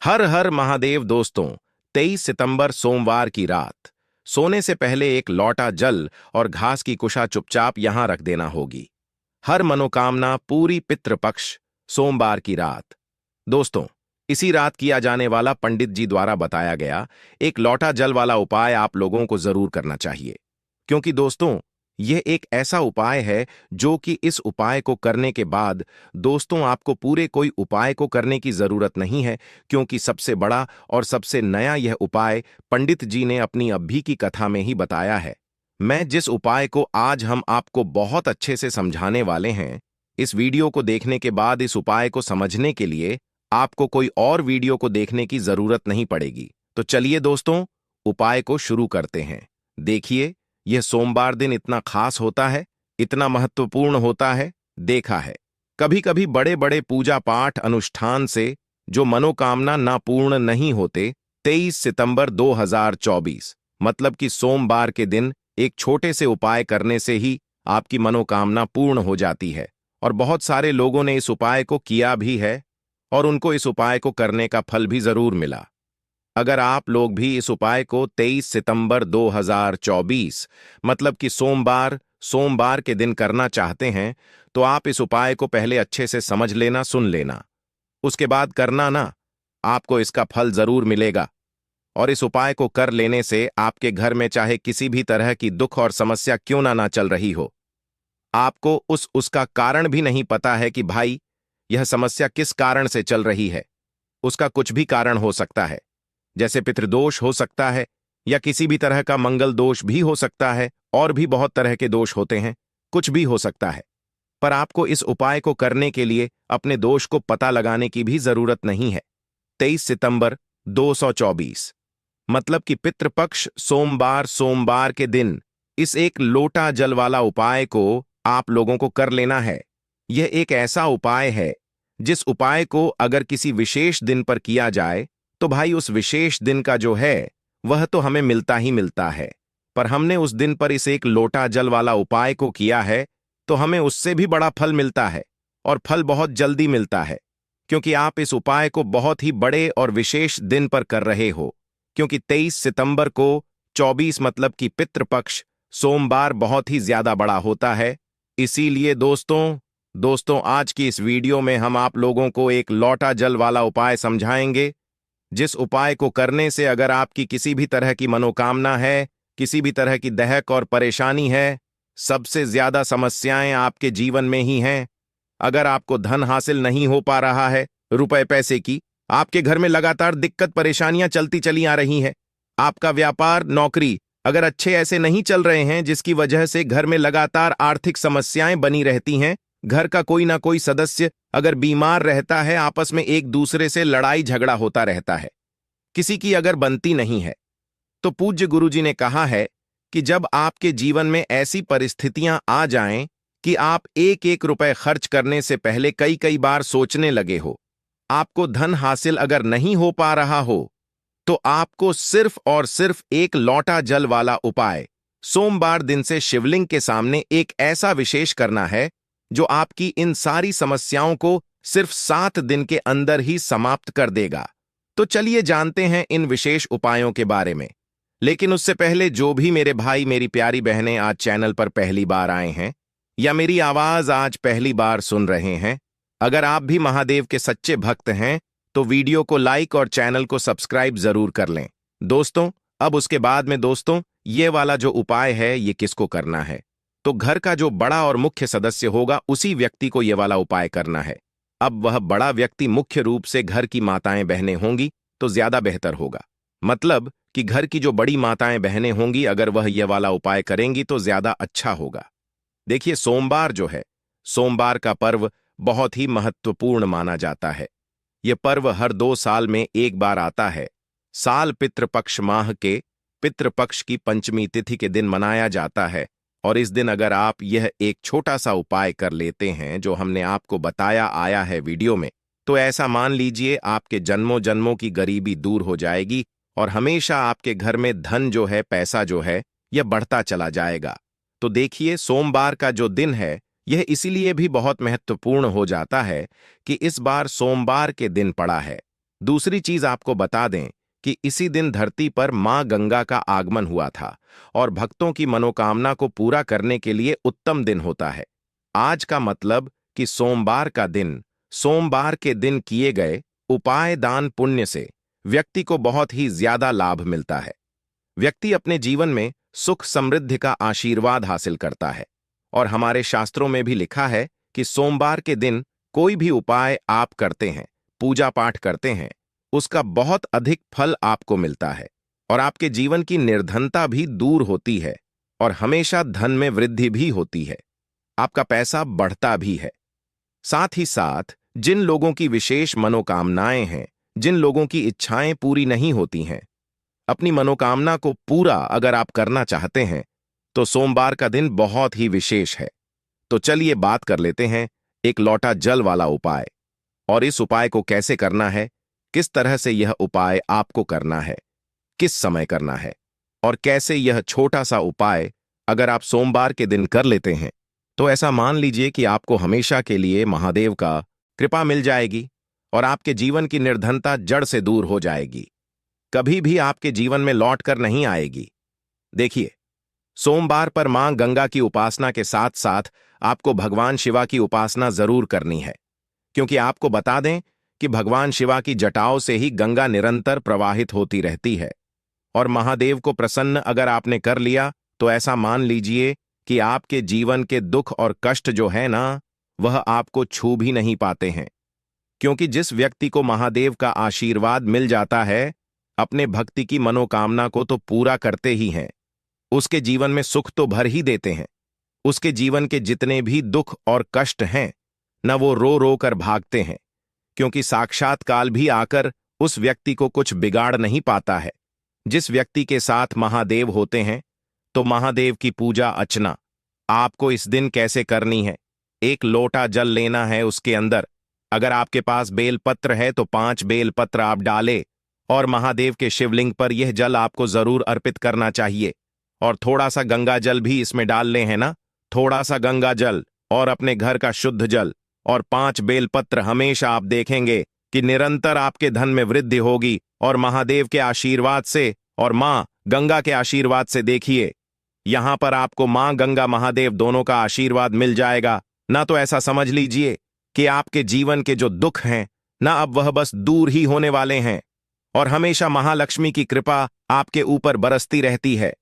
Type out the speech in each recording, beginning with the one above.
हर हर महादेव दोस्तों। 23 सितंबर सोमवार की रात सोने से पहले एक लौटा जल और घास की कुशा चुपचाप यहां रख देना होगी। हर मनोकामना पूरी पितृपक्ष सोमवार की रात। दोस्तों, इसी रात किया जाने वाला पंडित जी द्वारा बताया गया एक लौटा जल वाला उपाय आप लोगों को जरूर करना चाहिए, क्योंकि दोस्तों यह एक ऐसा उपाय है जो कि इस उपाय को करने के बाद दोस्तों आपको पूरे कोई उपाय को करने की जरूरत नहीं है, क्योंकि सबसे बड़ा और सबसे नया यह उपाय पंडित जी ने अपनी अभी की कथा में ही बताया है। मैं जिस उपाय को आज हम आपको बहुत अच्छे से समझाने वाले हैं, इस वीडियो को देखने के बाद इस उपाय को समझने के लिए आपको कोई और वीडियो को देखने की जरूरत नहीं पड़ेगी। तो चलिए दोस्तों, उपाय को शुरू करते हैं। देखिए, यह सोमवार दिन इतना खास होता है, इतना महत्वपूर्ण होता है। देखा है कभी कभी बड़े बड़े पूजा पाठ अनुष्ठान से जो मनोकामना ना पूर्ण नहीं होते। 23 सितंबर 2024 मतलब कि सोमवार के दिन एक छोटे से उपाय करने से ही आपकी मनोकामना पूर्ण हो जाती है। और बहुत सारे लोगों ने इस उपाय को किया भी है और उनको इस उपाय को करने का फल भी जरूर मिला। अगर आप लोग भी इस उपाय को 23 सितंबर 2024 मतलब कि सोमवार के दिन करना चाहते हैं, तो आप इस उपाय को पहले अच्छे से समझ लेना, सुन लेना, उसके बाद करना ना। आपको इसका फल जरूर मिलेगा। और इस उपाय को कर लेने से आपके घर में चाहे किसी भी तरह की दुख और समस्या क्यों ना चल रही हो, आपको उसका कारण भी नहीं पता है कि भाई यह समस्या किस कारण से चल रही है। उसका कुछ भी कारण हो सकता है, जैसे पितृदोष हो सकता है या किसी भी तरह का मंगल दोष भी हो सकता है, और भी बहुत तरह के दोष होते हैं, कुछ भी हो सकता है। पर आपको इस उपाय को करने के लिए अपने दोष को पता लगाने की भी जरूरत नहीं है। 23 सितंबर 224 मतलब कि पितृपक्ष सोमवार के दिन इस एक लोटा जल वाला उपाय को आप लोगों को कर लेना है। यह एक ऐसा उपाय है जिस उपाय को अगर किसी विशेष दिन पर किया जाए तो भाई उस विशेष दिन का जो है वह तो हमें मिलता ही मिलता है। पर हमने उस दिन पर इस एक लोटा जल वाला उपाय को किया है तो हमें उससे भी बड़ा फल मिलता है, और फल बहुत जल्दी मिलता है, क्योंकि आप इस उपाय को बहुत ही बड़े और विशेष दिन पर कर रहे हो। क्योंकि 23 सितंबर को 24 मतलब कि पितृपक्ष सोमवार बहुत ही ज्यादा बड़ा होता है। इसीलिए दोस्तों आज की इस वीडियो में हम आप लोगों को एक लौटा जल वाला उपाय समझाएंगे, जिस उपाय को करने से अगर आपकी किसी भी तरह की मनोकामना है, किसी भी तरह की दहक और परेशानी है, सबसे ज्यादा समस्याएं आपके जीवन में ही हैं। अगर आपको धन हासिल नहीं हो पा रहा है, रुपए पैसे की, आपके घर में लगातार दिक्कत परेशानियां चलती चली आ रही हैं, आपका व्यापार नौकरी अगर अच्छे ऐसे नहीं चल रहे हैं, जिसकी वजह से घर में लगातार आर्थिक समस्याएं बनी रहती हैं, घर का कोई ना कोई सदस्य अगर बीमार रहता है, आपस में एक दूसरे से लड़ाई झगड़ा होता रहता है, किसी की अगर बनती नहीं है, तो पूज्य गुरुजी ने कहा है कि जब आपके जीवन में ऐसी परिस्थितियां आ जाएं कि आप एक एक रुपए खर्च करने से पहले कई कई बार सोचने लगे हो, आपको धन हासिल अगर नहीं हो पा रहा हो, तो आपको सिर्फ और सिर्फ एक लौटा जल वाला उपाय सोमवार दिन से शिवलिंग के सामने एक ऐसा विशेष करना है जो आपकी इन सारी समस्याओं को सिर्फ 7 दिन के अंदर ही समाप्त कर देगा। तो चलिए जानते हैं इन विशेष उपायों के बारे में। लेकिन उससे पहले जो भी मेरे भाई मेरी प्यारी बहनें आज चैनल पर पहली बार आए हैं या मेरी आवाज आज पहली बार सुन रहे हैं, अगर आप भी महादेव के सच्चे भक्त हैं तो वीडियो को लाइक और चैनल को सब्सक्राइब जरूर कर लें। दोस्तों, अब उसके बाद में दोस्तों ये वाला जो उपाय है ये किसको करना है, तो घर का जो बड़ा और मुख्य सदस्य होगा उसी व्यक्ति को ये वाला उपाय करना है। अब वह बड़ा व्यक्ति मुख्य रूप से घर की माताएं बहनें होंगी तो ज्यादा बेहतर होगा। मतलब कि घर की जो बड़ी माताएं बहनें होंगी, अगर वह यह वाला उपाय करेंगी तो ज्यादा अच्छा होगा। देखिए, सोमवार जो है, सोमवार का पर्व बहुत ही महत्वपूर्ण माना जाता है। यह पर्व हर 2 साल में एक बार आता है। साल पितृपक्ष माह के पितृपक्ष की पंचमी तिथि के दिन मनाया जाता है। और इस दिन अगर आप यह एक छोटा सा उपाय कर लेते हैं जो हमने आपको बताया आया है वीडियो में, तो ऐसा मान लीजिए आपके जन्मों जन्मों की गरीबी दूर हो जाएगी और हमेशा आपके घर में धन जो है, पैसा जो है, यह बढ़ता चला जाएगा। तो देखिए, सोमवार का जो दिन है यह इसीलिए भी बहुत महत्वपूर्ण हो जाता है कि इस बार सोमवार के दिन पड़ा है। दूसरी चीज आपको बता दें कि इसी दिन धरती पर मां गंगा का आगमन हुआ था और भक्तों की मनोकामना को पूरा करने के लिए उत्तम दिन होता है। आज का मतलब कि सोमवार का दिन, सोमवार के दिन किए गए उपाय दान पुण्य से व्यक्ति को बहुत ही ज्यादा लाभ मिलता है। व्यक्ति अपने जीवन में सुख समृद्धि का आशीर्वाद हासिल करता है और हमारे शास्त्रों में भी लिखा है कि सोमवार के दिन कोई भी उपाय आप करते हैं, पूजा पाठ करते हैं, उसका बहुत अधिक फल आपको मिलता है और आपके जीवन की निर्धनता भी दूर होती है और हमेशा धन में वृद्धि भी होती है। आपका पैसा बढ़ता भी है। साथ ही साथ जिन लोगों की विशेष मनोकामनाएं हैं, जिन लोगों की इच्छाएं पूरी नहीं होती हैं, अपनी मनोकामना को पूरा अगर आप करना चाहते हैं तो सोमवार का दिन बहुत ही विशेष है। तो चलिए बात कर लेते हैं एक लोटा जल वाला उपाय, और इस उपाय को कैसे करना है, किस तरह से यह उपाय आपको करना है, किस समय करना है और कैसे यह छोटा सा उपाय अगर आप सोमवार के दिन कर लेते हैं तो ऐसा मान लीजिए कि आपको हमेशा के लिए महादेव का कृपा मिल जाएगी और आपके जीवन की निर्धनता जड़ से दूर हो जाएगी, कभी भी आपके जीवन में लौट कर नहीं आएगी। देखिए, सोमवार पर मां गंगा की उपासना के साथ साथ आपको भगवान शिवा की उपासना जरूर करनी है, क्योंकि आपको बता दें कि भगवान शिवा की जटाओं से ही गंगा निरंतर प्रवाहित होती रहती है और महादेव को प्रसन्न अगर आपने कर लिया तो ऐसा मान लीजिए कि आपके जीवन के दुख और कष्ट जो है ना, वह आपको छू भी नहीं पाते हैं। क्योंकि जिस व्यक्ति को महादेव का आशीर्वाद मिल जाता है, अपने भक्ति की मनोकामना को तो पूरा करते ही हैं, उसके जीवन में सुख तो भर ही देते हैं। उसके जीवन के जितने भी दुख और कष्ट हैं न, वो रो रो कर भागते हैं, क्योंकि साक्षात काल भी आकर उस व्यक्ति को कुछ बिगाड़ नहीं पाता है। जिस व्यक्ति के साथ महादेव होते हैं तो महादेव की पूजा अर्चना आपको इस दिन कैसे करनी है। एक लोटा जल लेना है, उसके अंदर अगर आपके पास बेलपत्र है तो 5 बेलपत्र आप डालें और महादेव के शिवलिंग पर यह जल आपको जरूर अर्पित करना चाहिए। और थोड़ा सा गंगा जल भी इसमें डाल ले, है ना, थोड़ा सा गंगा जल और अपने घर का शुद्ध जल और 5 बेलपत्र। हमेशा आप देखेंगे कि निरंतर आपके धन में वृद्धि होगी और महादेव के आशीर्वाद से और मां गंगा के आशीर्वाद से देखिए, यहां पर आपको मां गंगा महादेव दोनों का आशीर्वाद मिल जाएगा ना। तो ऐसा समझ लीजिए कि आपके जीवन के जो दुख हैं ना, अब वह बस दूर ही होने वाले हैं और हमेशा महालक्ष्मी की कृपा आपके ऊपर बरसती रहती है।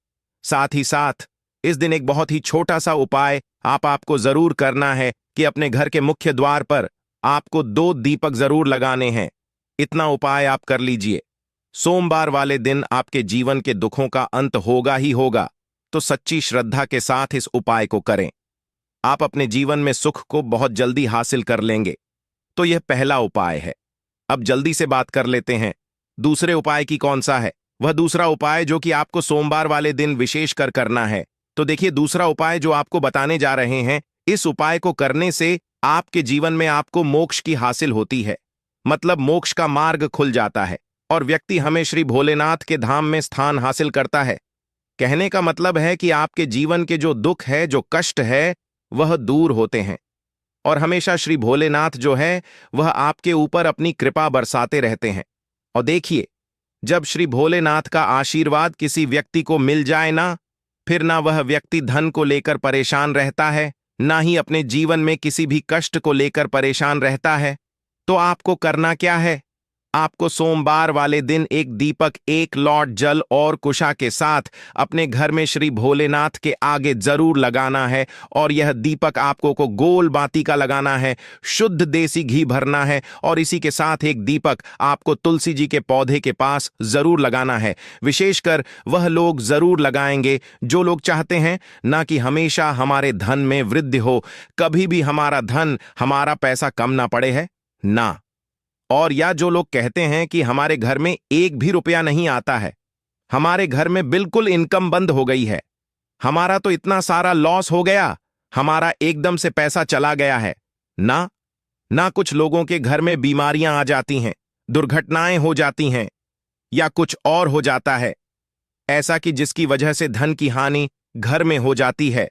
साथ ही साथ इस दिन एक बहुत ही छोटा सा उपाय आपको जरूर करना है कि अपने घर के मुख्य द्वार पर आपको 2 दीपक जरूर लगाने हैं। इतना उपाय आप कर लीजिए। सोमवार वाले दिन आपके जीवन के दुखों का अंत होगा ही होगा, तो सच्ची श्रद्धा के साथ इस उपाय को करें। आप अपने जीवन में सुख को बहुत जल्दी हासिल कर लेंगे। तो यह पहला उपाय है। अब जल्दी से बात कर लेते हैं दूसरे उपाय की कौन सा है। वह दूसरा उपाय जो कि आपको सोमवार वाले दिन विशेष कर करना है। तो देखिए, दूसरा उपाय जो आपको बताने जा रहे हैं, इस उपाय को करने से आपके जीवन में आपको मोक्ष की हासिल होती है, मतलब मोक्ष का मार्ग खुल जाता है और व्यक्ति हमें श्री भोलेनाथ के धाम में स्थान हासिल करता है। कहने का मतलब है कि आपके जीवन के जो दुख है, जो कष्ट है, वह दूर होते हैं और हमेशा श्री भोलेनाथ जो है वह आपके ऊपर अपनी कृपा बरसाते रहते हैं। और देखिए, जब श्री भोलेनाथ का आशीर्वाद किसी व्यक्ति को मिल जाए ना, फिर ना वह व्यक्ति धन को लेकर परेशान रहता है, ना ही अपने जीवन में किसी भी कष्ट को लेकर परेशान रहता है। तो आपको करना क्या है? आपको सोमवार वाले दिन एक दीपक, 1 लॉट जल और कुशा के साथ अपने घर में श्री भोलेनाथ के आगे जरूर लगाना है और यह दीपक आपको को गोल बाती का लगाना है, शुद्ध देसी घी भरना है और इसी के साथ एक दीपक आपको तुलसी जी के पौधे के पास जरूर लगाना है। विशेषकर वह लोग जरूर लगाएंगे जो लोग चाहते हैं ना कि हमेशा हमारे धन में वृद्धि हो, कभी भी हमारा धन, हमारा पैसा कम ना पड़े, है ना। और या जो लोग कहते हैं कि हमारे घर में 1 भी रुपया नहीं आता है, हमारे घर में बिल्कुल इनकम बंद हो गई है, हमारा तो इतना सारा लॉस हो गया, हमारा एकदम से पैसा चला गया है ना कुछ लोगों के घर में बीमारियां आ जाती हैं, दुर्घटनाएं हो जाती हैं या कुछ और हो जाता है ऐसा कि जिसकी वजह से धन की हानि घर में हो जाती है।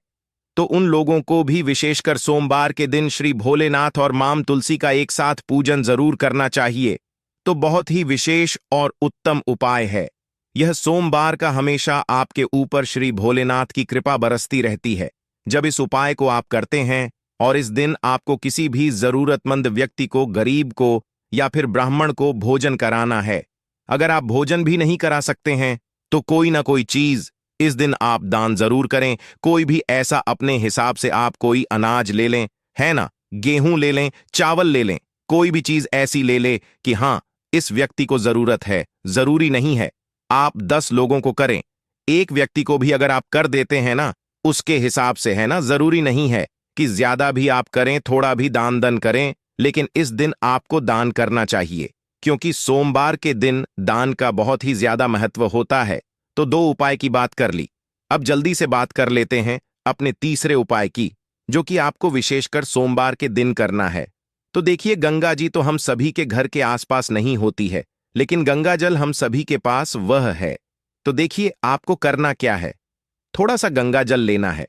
तो उन लोगों को भी विशेषकर सोमवार के दिन श्री भोलेनाथ और मां तुलसी का एक साथ पूजन जरूर करना चाहिए। तो बहुत ही विशेष और उत्तम उपाय है। यह सोमवार का हमेशा आपके ऊपर श्री भोलेनाथ की कृपा बरसती रहती है। जब इस उपाय को आप करते हैं और इस दिन आपको किसी भी जरूरतमंद व्यक्ति को, गरीब को या फिर ब्राह्मण को भोजन कराना है। अगर आप भोजन भी नहीं करा सकते हैं तो कोई ना कोई चीज इस दिन आप दान जरूर करें। कोई भी ऐसा अपने हिसाब से आप कोई अनाज ले लें, है ना, गेहूं ले लें, चावल ले लें, कोई भी चीज ऐसी ले ले कि हाँ इस व्यक्ति को जरूरत है। जरूरी नहीं है आप 10 लोगों को करें, एक व्यक्ति को भी अगर आप कर देते हैं ना उसके हिसाब से, है ना, जरूरी नहीं है कि ज्यादा भी आप करें, थोड़ा भी दान दन करें, लेकिन इस दिन आपको दान करना चाहिए क्योंकि सोमवार के दिन दान का बहुत ही ज्यादा महत्व होता है। तो 2 उपाय की बात कर ली, अब जल्दी से बात कर लेते हैं अपने तीसरे उपाय की, जो कि आपको विशेषकर सोमवार के दिन करना है। तो देखिए, गंगा जी तो हम सभी के घर के आसपास नहीं होती है, लेकिन गंगा जल हम सभी के पास वह है। तो देखिए आपको करना क्या है, थोड़ा सा गंगा जल लेना है।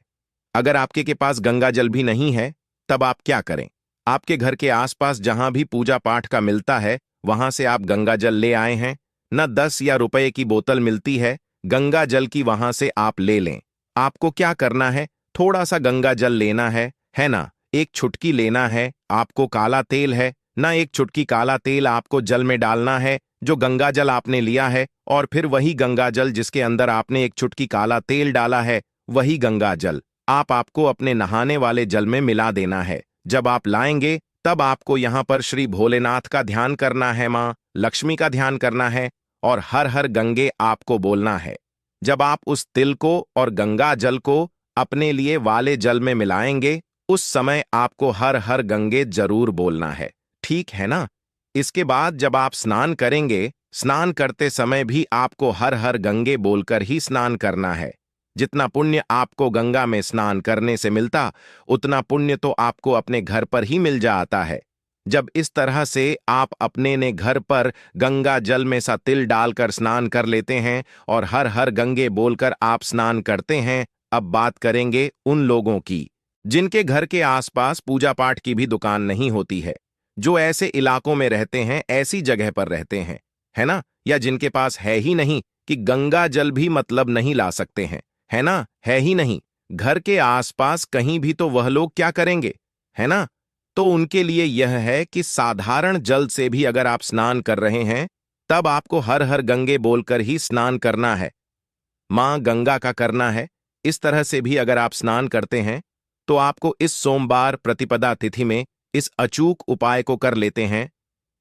अगर आपके के पास गंगा जल भी नहीं है तब आप क्या करें, आपके घर के आसपास जहां भी पूजा पाठ का मिलता है वहां से आप गंगा जल ले आए हैं न, 10 या रुपए की बोतल मिलती है गंगा जल की, वहां से आप ले लें। आपको क्या करना है, थोड़ा सा गंगा जल लेना है ना, एक चुटकी लेना है। आपको काला तेल है ना, एक चुटकी काला तेल आपको जल में डालना है जो गंगा जल आपने लिया है, और फिर वही गंगा जल जिसके अंदर आपने एक चुटकी काला तेल डाला है, वही गंगा जल आपको अपने नहाने वाले जल में मिला देना है। जब आप लाएंगे तब आपको यहां पर श्री भोलेनाथ का ध्यान करना है, मां लक्ष्मी का ध्यान करना है और हर हर गंगे आपको बोलना है। जब आप उस तिल को और गंगा जल को अपने लिए वाले जल में मिलाएंगे उस समय आपको हर हर गंगे जरूर बोलना है, ठीक है ना। इसके बाद जब आप स्नान करेंगे, स्नान करते समय भी आपको हर हर गंगे बोलकर ही स्नान करना है। जितना पुण्य आपको गंगा में स्नान करने से मिलता उतना पुण्य तो आपको अपने घर पर ही मिल जाता है। जब इस तरह से आप अपने ने घर पर गंगा जल में सा तिल डालकर स्नान कर लेते हैं और हर हर गंगे बोलकर आप स्नान करते हैं, अब बात करेंगे उन लोगों की जिनके घर के आसपास पूजा पाठ की भी दुकान नहीं होती है, जो ऐसे इलाकों में रहते हैं, ऐसी जगह पर रहते हैं, है ना, या जिनके पास है ही नहीं कि गंगा जल भी मतलब नहीं ला सकते हैं, है ना, है ही नहीं घर के आसपास कहीं भी, तो वह लोग क्या करेंगे, है ना। तो उनके लिए यह है कि साधारण जल से भी अगर आप स्नान कर रहे हैं तब आपको हर हर गंगे बोलकर ही स्नान करना है, मां गंगा का करना है। इस तरह से भी अगर आप स्नान करते हैं तो आपको इस सोमवार प्रतिपदा तिथि में इस अचूक उपाय को कर लेते हैं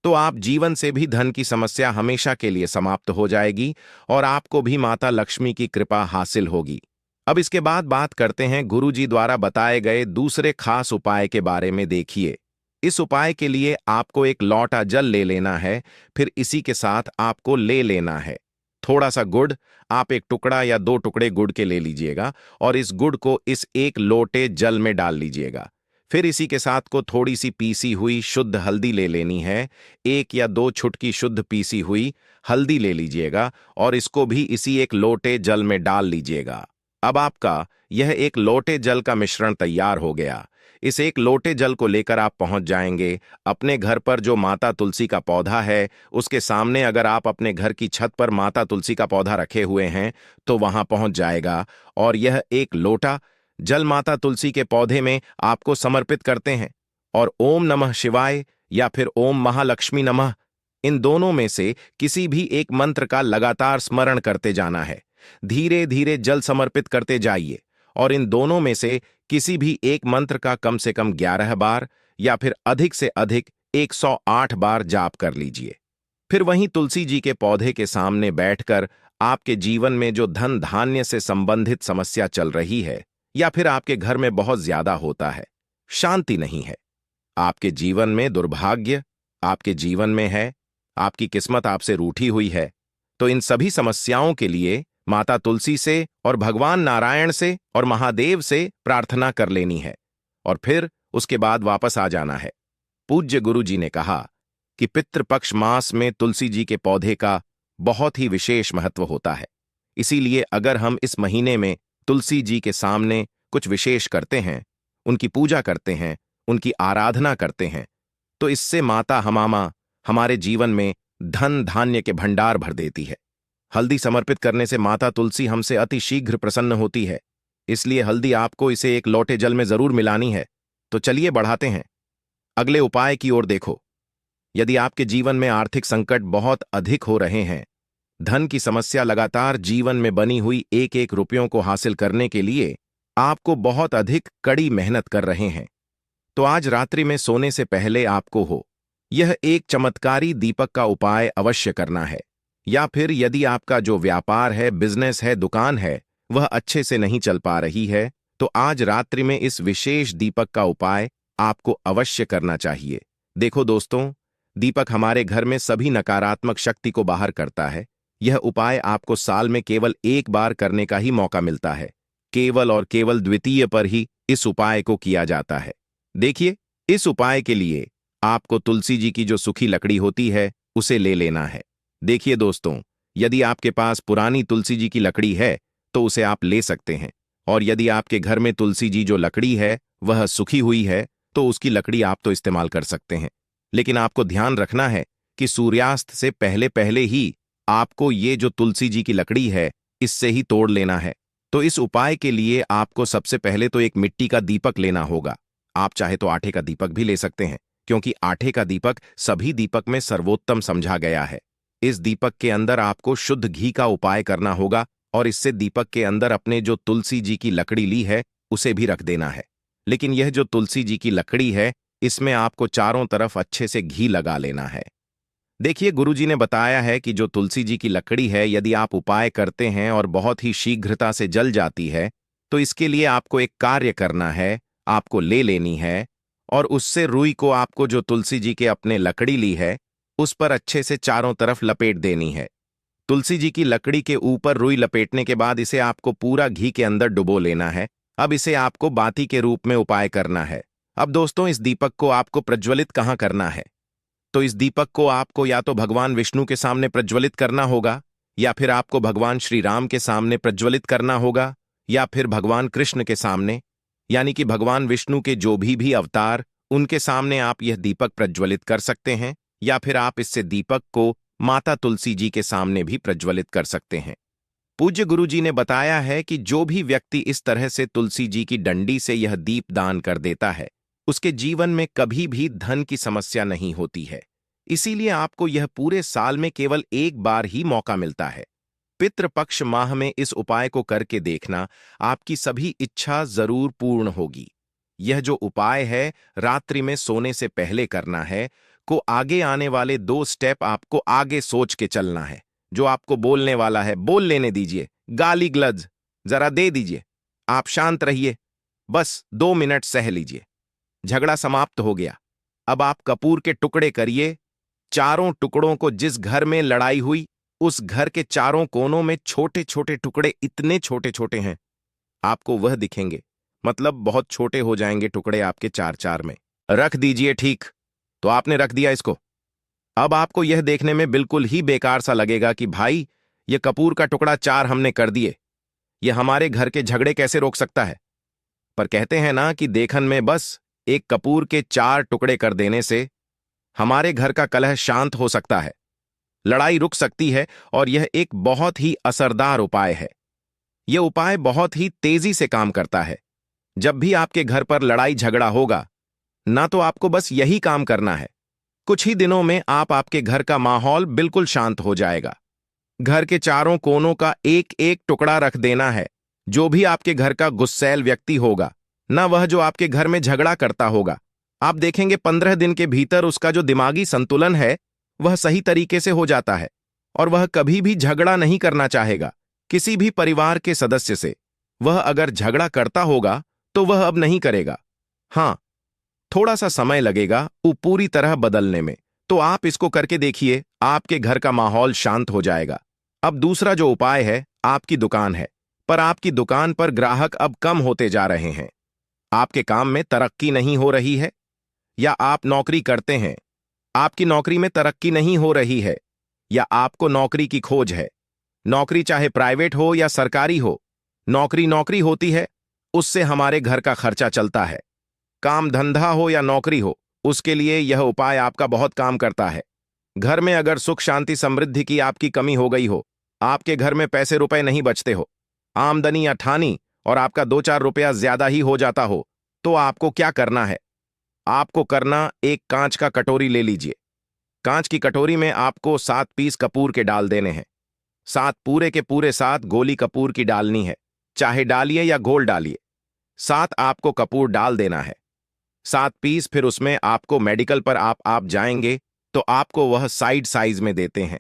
तो आप जीवन से भी धन की समस्या हमेशा के लिए समाप्त हो जाएगी और आपको भी माता लक्ष्मी की कृपा हासिल होगी। अब इसके बाद बात करते हैं गुरुजी द्वारा बताए गए दूसरे खास उपाय के बारे में। देखिए, इस उपाय के लिए आपको एक लोटा जल ले लेना है, फिर इसी के साथ आपको ले लेना है थोड़ा सा गुड़। आप एक टुकड़ा या 2 टुकड़े गुड़ के ले लीजिएगा और इस गुड़ को इस एक लोटे जल में डाल लीजिएगा। फिर इसी के साथ को थोड़ी सी पीसी हुई शुद्ध हल्दी ले लेनी है, 1 या 2 छुटकी शुद्ध पीसी हुई हल्दी ले लीजिएगा और इसको भी इसी एक लोटे जल में डाल लीजिएगा। अब आपका यह एक लोटे जल का मिश्रण तैयार हो गया। इस एक लोटे जल को लेकर आप पहुंच जाएंगे अपने घर पर जो माता तुलसी का पौधा है उसके सामने। अगर आप अपने घर की छत पर माता तुलसी का पौधा रखे हुए हैं तो वहां पहुंच जाएगा और यह एक लोटा जल माता तुलसी के पौधे में आपको समर्पित करते हैं और ओम नमः शिवाय या फिर ओम महालक्ष्मी नमः, इन दोनों में से किसी भी एक मंत्र का लगातार स्मरण करते जाना है। धीरे धीरे जल समर्पित करते जाइए और इन दोनों में से किसी भी एक मंत्र का कम से कम 11 बार या फिर अधिक से अधिक 108 बार जाप कर लीजिए। फिर वहीं तुलसी जी के पौधे के सामने बैठकर आपके जीवन में जो धन धान्य से संबंधित समस्या चल रही है या फिर आपके घर में बहुत ज्यादा होता है, शांति नहीं है, आपके जीवन में दुर्भाग्य आपके जीवन में है, आपकी किस्मत आपसे रूठी हुई है, तो इन सभी समस्याओं के लिए माता तुलसी से और भगवान नारायण से और महादेव से प्रार्थना कर लेनी है और फिर उसके बाद वापस आ जाना है। पूज्य गुरु जी ने कहा कि पितृपक्ष मास में तुलसी जी के पौधे का बहुत ही विशेष महत्व होता है, इसीलिए अगर हम इस महीने में तुलसी जी के सामने कुछ विशेष करते हैं, उनकी पूजा करते हैं, उनकी आराधना करते हैं, तो इससे माता हमामा हमारे जीवन में धन धान्य के भंडार भर देती है। हल्दी समर्पित करने से माता तुलसी हमसे अति शीघ्र प्रसन्न होती है, इसलिए हल्दी आपको इसे एक लोटे जल में जरूर मिलानी है। तो चलिए बढ़ाते हैं, अगले उपाय की ओर देखो। यदि आपके जीवन में आर्थिक संकट बहुत अधिक हो रहे हैं, धन की समस्या लगातार जीवन में बनी हुई एक एक रुपयों को हासिल करने के लिए आपको बहुत अधिक कड़ी मेहनत कर रहे हैं, तो आज रात्रि में सोने से पहले आपको यह एक चमत्कारी दीपक का उपाय अवश्य करना है। या फिर यदि आपका जो व्यापार है, बिजनेस है, दुकान है, वह अच्छे से नहीं चल पा रही है, तो आज रात्रि में इस विशेष दीपक का उपाय आपको अवश्य करना चाहिए। देखो दोस्तों, दीपक हमारे घर में सभी नकारात्मक शक्ति को बाहर करता है। यह उपाय आपको साल में केवल एक बार करने का ही मौका मिलता है। केवल और केवल द्वितीय पर ही इस उपाय को किया जाता है। देखिए, इस उपाय के लिए आपको तुलसी जी की जो सूखी लकड़ी होती है उसे ले लेना है। देखिए दोस्तों, यदि आपके पास पुरानी तुलसी जी की लकड़ी है तो उसे आप ले सकते हैं, और यदि आपके घर में तुलसी जी जो लकड़ी है वह सूखी हुई है तो उसकी लकड़ी आप तो इस्तेमाल कर सकते हैं। लेकिन आपको ध्यान रखना है कि सूर्यास्त से पहले पहले ही आपको ये जो तुलसी जी की लकड़ी है इससे ही तोड़ लेना है। तो इस उपाय के लिए आपको सबसे पहले तो एक मिट्टी का दीपक लेना होगा। आप चाहे तो आटे का दीपक भी ले सकते हैं, क्योंकि आटे का दीपक सभी दीपक में सर्वोत्तम समझा गया है। इस दीपक के अंदर आपको शुद्ध घी का उपाय करना होगा, और इससे दीपक के अंदर अपने जो तुलसी जी की लकड़ी ली है उसे भी रख देना है। लेकिन यह जो तुलसी जी की लकड़ी है, इसमें आपको चारों तरफ अच्छे से घी लगा लेना है। देखिए, गुरुजी ने बताया है कि जो तुलसी जी की लकड़ी है, यदि आप उपाय करते हैं और बहुत ही शीघ्रता से जल जाती है, तो इसके लिए आपको एक कार्य करना है। आपको ले लेनी है और उससे रुई को आपको जो तुलसी जी के अपने लकड़ी ली है उस पर अच्छे से चारों तरफ लपेट देनी है। तुलसी जी की लकड़ी के ऊपर रुई लपेटने के बाद इसे आपको पूरा घी के अंदर डुबो लेना है। अब इसे आपको बाती के रूप में उपाय करना है। अब दोस्तों, इस दीपक को आपको प्रज्वलित कहाँ करना है? तो इस दीपक को आपको या तो भगवान विष्णु के सामने प्रज्वलित करना होगा, या फिर आपको भगवान श्री राम के सामने प्रज्वलित करना होगा, या फिर भगवान कृष्ण के सामने, यानी कि भगवान विष्णु के जो भी अवतार, उनके सामने आप यह दीपक प्रज्वलित कर सकते हैं। या फिर आप इससे दीपक को माता तुलसी जी के सामने भी प्रज्वलित कर सकते हैं। पूज्य गुरु जी ने बताया है कि जो भी व्यक्ति इस तरह से तुलसी जी की डंडी से यह दीप दान कर देता है, उसके जीवन में कभी भी धन की समस्या नहीं होती है। इसीलिए आपको यह पूरे साल में केवल एक बार ही मौका मिलता है। पितृपक्ष माह में इस उपाय को करके देखना, आपकी सभी इच्छा जरूर पूर्ण होगी। यह जो उपाय है रात्रि में सोने से पहले करना है, को आगे आने वाले 2 स्टेप आपको आगे सोच के चलना है। जो आपको बोलने वाला है बोल लेने दीजिए, गाली ग्लज जरा दे दीजिए, आप शांत रहिए, बस 2 मिनट सह लीजिए। झगड़ा समाप्त हो गया। अब आप कपूर के टुकड़े करिए। चारों टुकड़ों को जिस घर में लड़ाई हुई उस घर के चारों कोनों में छोटे छोटे टुकड़े, इतने छोटे छोटे हैं आपको वह दिखेंगे, मतलब बहुत छोटे हो जाएंगे टुकड़े आपके 4-4 में। रख दीजिए। ठीक, तो आपने रख दिया इसको। अब आपको यह देखने में बिल्कुल ही बेकार सा लगेगा कि भाई, यह कपूर का टुकड़ा 4 हमने कर दिए, यह हमारे घर के झगड़े कैसे रोक सकता है? पर कहते हैं ना कि देखन में बस एक कपूर के 4 टुकड़े कर देने से हमारे घर का कलह शांत हो सकता है, लड़ाई रुक सकती है। और यह एक बहुत ही असरदार उपाय है। यह उपाय बहुत ही तेजी से काम करता है। जब भी आपके घर पर लड़ाई झगड़ा होगा ना, तो आपको बस यही काम करना है। कुछ ही दिनों में आपके घर का माहौल बिल्कुल शांत हो जाएगा। घर के चारों कोनों का एक एक टुकड़ा रख देना है। जो भी आपके घर का गुस्सैल व्यक्ति होगा ना, वह जो आपके घर में झगड़ा करता होगा, आप देखेंगे 15 दिन के भीतर उसका जो दिमागी संतुलन है वह सही तरीके से हो जाता है, और वह कभी भी झगड़ा नहीं करना चाहेगा किसी भी परिवार के सदस्य से। वह अगर झगड़ा करता होगा तो वह अब नहीं करेगा। हां, थोड़ा सा समय लगेगा वो पूरी तरह बदलने में, तो आप इसको करके देखिए, आपके घर का माहौल शांत हो जाएगा। अब दूसरा जो उपाय है, आपकी दुकान है, पर आपकी दुकान पर ग्राहक अब कम होते जा रहे हैं। आपके काम में तरक्की नहीं हो रही है, या आप नौकरी करते हैं, आपकी नौकरी में तरक्की नहीं हो रही है, या आपको नौकरी की खोज है। नौकरी चाहे प्राइवेट हो या सरकारी हो, नौकरी नौकरी होती है, उससे हमारे घर का खर्चा चलता है। काम धंधा हो या नौकरी हो, उसके लिए यह उपाय आपका बहुत काम करता है। घर में अगर सुख शांति समृद्धि की आपकी कमी हो गई हो, आपके घर में पैसे रुपए नहीं बचते हो, आमदनी या ठानी और आपका 2-4 रुपया ज्यादा ही हो जाता हो, तो आपको क्या करना है? आपको करना, एक कांच का कटोरी ले लीजिए। कांच की कटोरी में आपको 7 पीस कपूर के डाल देने हैं। 7 पूरे के पूरे 7 गोली कपूर की डालनी है, चाहे डालिए या घोल डालिए। 7 आपको कपूर डाल देना है। 7 पीस, फिर उसमें आपको मेडिकल पर आप जाएंगे तो आपको वह साइड साइज में देते हैं।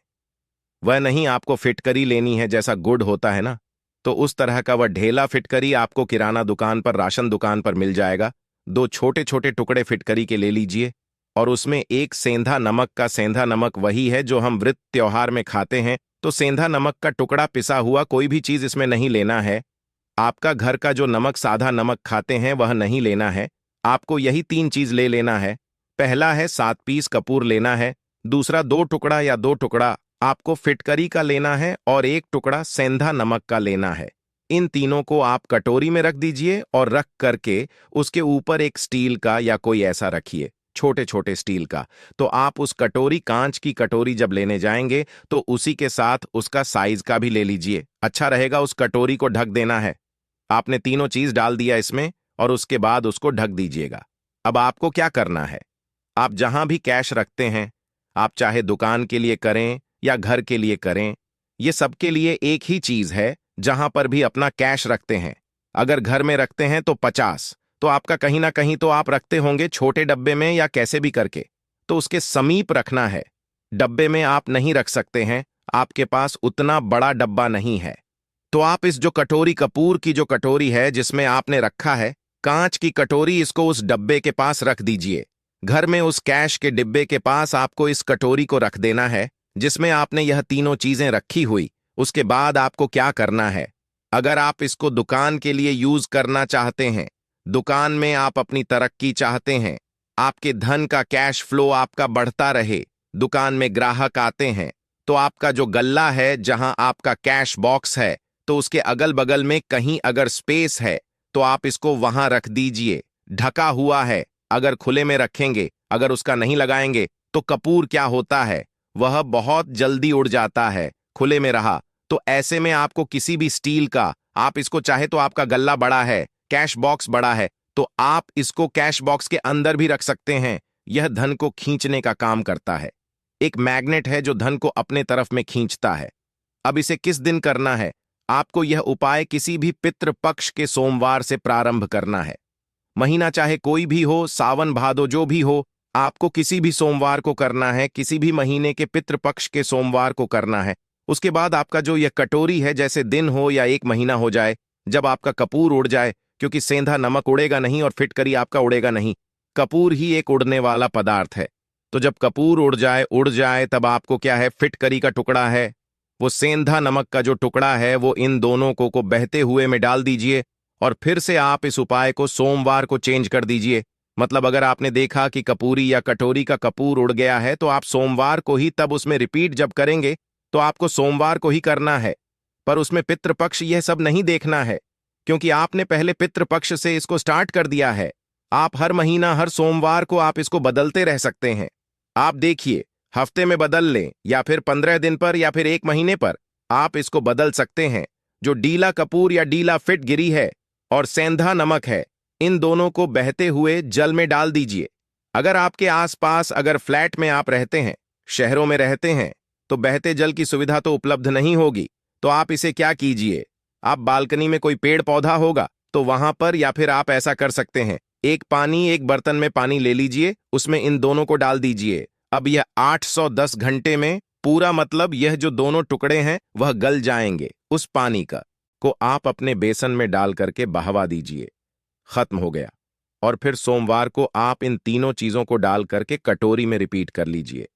वह नहीं आपको फिटकरी लेनी है जैसा गुड़ होता है ना, तो उस तरह का वह ढेला फिटकरी आपको किराना दुकान पर, राशन दुकान पर मिल जाएगा। 2 छोटे छोटे टुकड़े फिटकरी के ले लीजिए और उसमें एक सेंधा नमक का, सेंधा नमक वही है जो हम व्रत त्योहार में खाते हैं, तो सेंधा नमक का टुकड़ा, पिसा हुआ कोई भी चीज इसमें नहीं लेना है। आपका घर का जो नमक, साधा नमक खाते हैं, वह नहीं लेना है। आपको यही 3 चीज ले लेना है। पहला है 7 पीस कपूर लेना है, दूसरा 2 टुकड़ा या 2 टुकड़ा आपको फिटकरी का लेना है और 1 टुकड़ा सेंधा नमक का लेना है। इन तीनों को आप कटोरी में रख दीजिए और रख करके उसके ऊपर एक स्टील का या कोई ऐसा रखिए, छोटे छोटे स्टील का। तो आप उस कटोरी, कांच की कटोरी जब लेने जाएंगे तो उसी के साथ उसका साइज का भी ले लीजिए। अच्छा रहेगा उस कटोरी को ढक देना है। आपने तीनों चीज डाल दिया इसमें और उसके बाद उसको ढक दीजिएगा। अब आपको क्या करना है? आप जहां भी कैश रखते हैं, आप चाहे दुकान के लिए करें या घर के लिए करें, ये सबके लिए एक ही चीज है। जहां पर भी अपना कैश रखते हैं, अगर घर में रखते हैं तो 50, तो आपका कहीं ना कहीं तो आप रखते होंगे छोटे डब्बे में या कैसे भी करके, तो उसके समीप रखना है। डब्बे में आप नहीं रख सकते हैं, आपके पास उतना बड़ा डब्बा नहीं है। तो आप इस जो कटोरी, कपूर की जो कटोरी है जिसमें आपने रखा है, कांच की कटोरी, इसको उस डब्बे के पास रख दीजिए। घर में उस कैश के डिब्बे के पास आपको इस कटोरी को रख देना है जिसमें आपने यह तीनों चीजें रखी हुई। उसके बाद आपको क्या करना है? अगर आप इसको दुकान के लिए यूज करना चाहते हैं, दुकान में आप अपनी तरक्की चाहते हैं, आपके धन का कैश फ्लो आपका बढ़ता रहे, दुकान में ग्राहक आते हैं, तो आपका जो गल्ला है, जहां आपका कैश बॉक्स है, तो उसके अगल बगल में कहीं अगर स्पेस है तो आप इसको वहां रख दीजिए। ढका हुआ है, अगर खुले में रखेंगे, अगर उसका नहीं लगाएंगे तो कपूर क्या होता है, वह बहुत जल्दी उड़ जाता है। खुले में रहा तो ऐसे में आपको किसी भी स्टील का, आप इसको चाहे तो, आपका गल्ला बड़ा है, कैश बॉक्स बड़ा है, तो आप इसको कैश बॉक्स के अंदर भी रख सकते हैं। यह धन को खींचने का काम करता है, एक मैग्नेट है जो धन को अपने तरफ में खींचता है। अब इसे किस दिन करना है? आपको यह उपाय किसी भी पितृ पक्ष के सोमवार से प्रारंभ करना है। महीना चाहे कोई भी हो, सावन भादो जो भी हो, आपको किसी भी सोमवार को करना है, किसी भी महीने के पितृपक्ष के सोमवार को करना है। उसके बाद आपका जो यह कटोरी है, जैसे दिन हो या 1 महीना हो जाए, जब आपका कपूर उड़ जाए, क्योंकि सेंधा नमक उड़ेगा नहीं और फिटकरी आपका उड़ेगा नहीं, कपूर ही एक उड़ने वाला पदार्थ है। तो जब कपूर उड़ जाए तब आपको क्या है, फिटकरी का टुकड़ा है, वो सेंधा नमक का जो टुकड़ा है, वो इन दोनों को बहते हुए में डाल दीजिए और फिर से आप इस उपाय को सोमवार को चेंज कर दीजिए। मतलब अगर आपने देखा कि कपूरी या कटोरी का कपूर उड़ गया है, तो आप सोमवार को ही तब उसमें रिपीट जब करेंगे तो आपको सोमवार को ही करना है। पर उसमें पितृपक्ष यह सब नहीं देखना है, क्योंकि आपने पहले पितृपक्ष से इसको स्टार्ट कर दिया है। आप हर महीना, हर सोमवार को आप इसको बदलते रह सकते हैं। आप देखिए, हफ्ते में बदल लें या फिर 15 दिन पर या फिर 1 महीने पर आप इसको बदल सकते हैं। जो डीला कपूर या डीला फिट गिरी है और सेंधा नमक है, इन दोनों को बहते हुए जल में डाल दीजिए। अगर आपके आसपास, अगर फ्लैट में आप रहते हैं, शहरों में रहते हैं, तो बहते जल की सुविधा तो उपलब्ध नहीं होगी। तो आप इसे क्या कीजिए, आप बालकनी में कोई पेड़ पौधा होगा तो वहां पर, या फिर आप ऐसा कर सकते हैं, एक बर्तन में पानी ले लीजिए, उसमें इन दोनों को डाल दीजिए। अब यह 810 घंटे में पूरा, मतलब यह जो दोनों टुकड़े हैं वह गल जाएंगे। उस पानी को आप अपने बेसन में डाल करके बहवा दीजिए। खत्म हो गया। और फिर सोमवार को आप इन तीनों चीजों को डाल करके कटोरी में रिपीट कर लीजिए।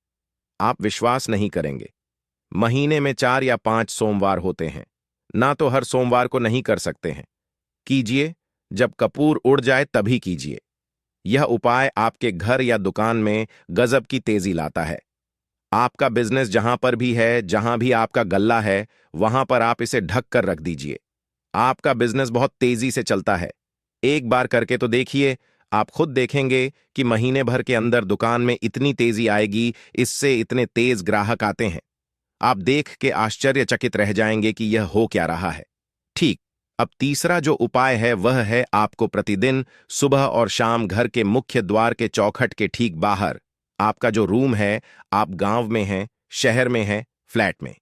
आप विश्वास नहीं करेंगे, महीने में 4 या 5 सोमवार होते हैं। ना तो हर सोमवार को नहीं कर सकते हैं, कीजिए, जब कपूर उड़ जाए तभी कीजिए। यह उपाय आपके घर या दुकान में गजब की तेजी लाता है। आपका बिजनेस जहां पर भी है, जहां भी आपका गल्ला है, वहां पर आप इसे ढक कर रख दीजिए। आपका बिजनेस बहुत तेजी से चलता है। एक बार करके तो देखिए, आप खुद देखेंगे कि महीने भर के अंदर दुकान में इतनी तेजी आएगी, इससे इतने तेज ग्राहक आते हैं। आप देख के आश्चर्यचकित रह जाएंगे कि यह हो क्या रहा है। ठीक। अब तीसरा जो उपाय है वह है आपको प्रतिदिन सुबह और शाम घर के मुख्य द्वार के चौखट के ठीक बाहर, आपका जो रूम है, आप गांव में हैं, शहर में हैं, फ्लैट में,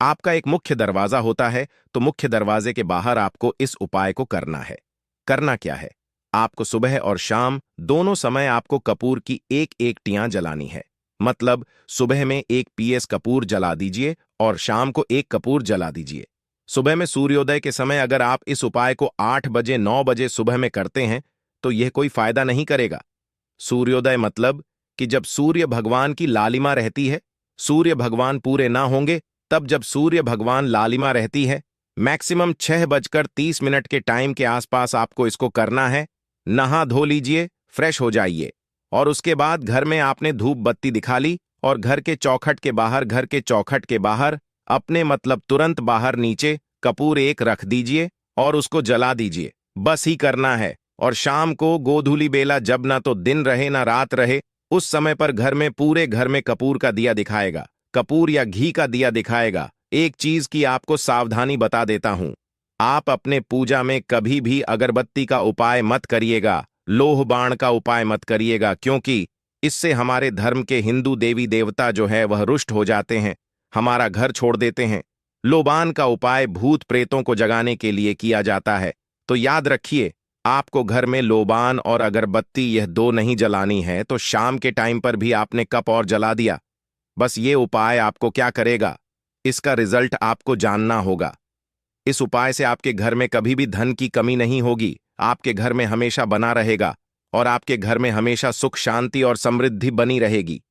आपका एक मुख्य दरवाजा होता है, तो मुख्य दरवाजे के बाहर आपको इस उपाय को करना है। करना क्या है? आपको सुबह और शाम दोनों समय आपको कपूर की एक एक टियां जलानी है। मतलब सुबह में एक पीएस कपूर जला दीजिए और शाम को एक कपूर जला दीजिए। सुबह में सूर्योदय के समय अगर आप इस उपाय को 8 बजे 9 बजे सुबह में करते हैं तो यह कोई फायदा नहीं करेगा। सूर्योदय मतलब कि जब सूर्य भगवान की लालिमा रहती है, सूर्य भगवान पूरे ना होंगे तब जब सूर्य भगवान लालिमा रहती है, मैक्सिमम 6:30 के टाइम के आसपास आपको इसको करना है। नहा धो लीजिए, फ्रेश हो जाइए और उसके बाद घर में आपने धूप बत्ती दिखा ली और घर के चौखट के बाहर अपने मतलब तुरंत बाहर नीचे कपूर एक रख दीजिए और उसको जला दीजिए। बस ही करना है। और शाम को गोधूली बेला, जब ना तो दिन रहे ना रात रहे, उस समय पर घर में पूरे घर में कपूर का दिया दिखाएगा, कपूर या घी का दिया दिखाएगा। एक चीज की आपको सावधानी बता देता हूं, आप अपने पूजा में कभी भी अगरबत्ती का उपाय मत करिएगा, लोह बाण का उपाय मत करिएगा, क्योंकि इससे हमारे धर्म के हिंदू देवी देवता जो है वह रुष्ट हो जाते हैं, हमारा घर छोड़ देते हैं। लोबान का उपाय भूत प्रेतों को जगाने के लिए किया जाता है। तो याद रखिए, आपको घर में लोबान और अगरबत्ती यह दो नहीं जलानी है, तो शाम के टाइम पर भी आपने कप और जला दिया। बस ये उपाय आपको क्या करेगा, इसका रिजल्ट आपको जानना होगा। इस उपाय से आपके घर में कभी भी धन की कमी नहीं होगी, आपके घर में हमेशा बना रहेगा और आपके घर में हमेशा सुख शांति और समृद्धि बनी रहेगी।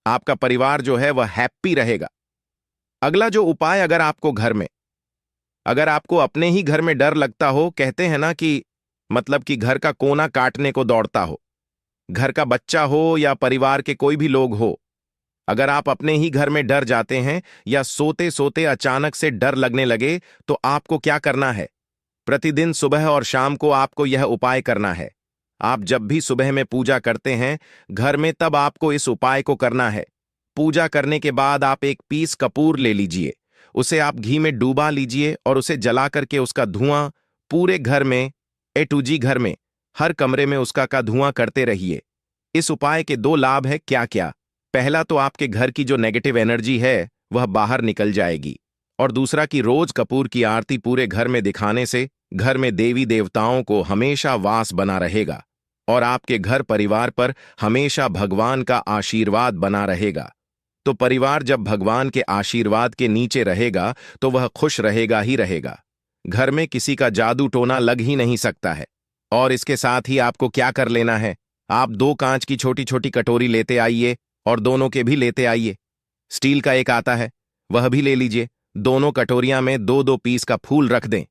आपका परिवार जो है वह हैप्पी रहेगा। अगला जो उपाय, अगर आपको अपने ही घर में डर लगता हो, कहते हैं ना कि मतलब कि घर का कोना काटने को दौड़ता हो, घर का बच्चा हो या परिवार के कोई भी लोग हो, अगर आप अपने ही घर में डर जाते हैं या सोते सोते अचानक से डर लगने लगे, तो आपको क्या करना है? प्रतिदिन सुबह और शाम को आपको यह उपाय करना है। आप जब भी सुबह में पूजा करते हैं घर में, तब आपको इस उपाय को करना है। पूजा करने के बाद आप एक पीस कपूर ले लीजिए, उसे आप घी में डूबा लीजिए और उसे जला करके उसका धुआं पूरे घर में, ए टू जी घर में, हर कमरे में उसका का धुआं करते रहिए। इस उपाय के दो लाभ है क्या क्या? पहला तो आपके घर की जो नेगेटिव एनर्जी है वह बाहर निकल जाएगी, और दूसरा कि रोज कपूर की आरती पूरे घर में दिखाने से घर में देवी देवताओं को हमेशा वास बना रहेगा और आपके घर परिवार पर हमेशा भगवान का आशीर्वाद बना रहेगा। तो परिवार जब भगवान के आशीर्वाद के नीचे रहेगा तो वह खुश रहेगा ही रहेगा। घर में किसी का जादू टोना लग ही नहीं सकता है। और इसके साथ ही आपको क्या कर लेना है, आप 2 कांच की छोटी छोटी कटोरी लेते आइए और दोनों के भी लेते आइए। स्टील का एक आता है, वह भी ले लीजिए। दोनों कटोरियां में 2-2 पीस का फूल रख दें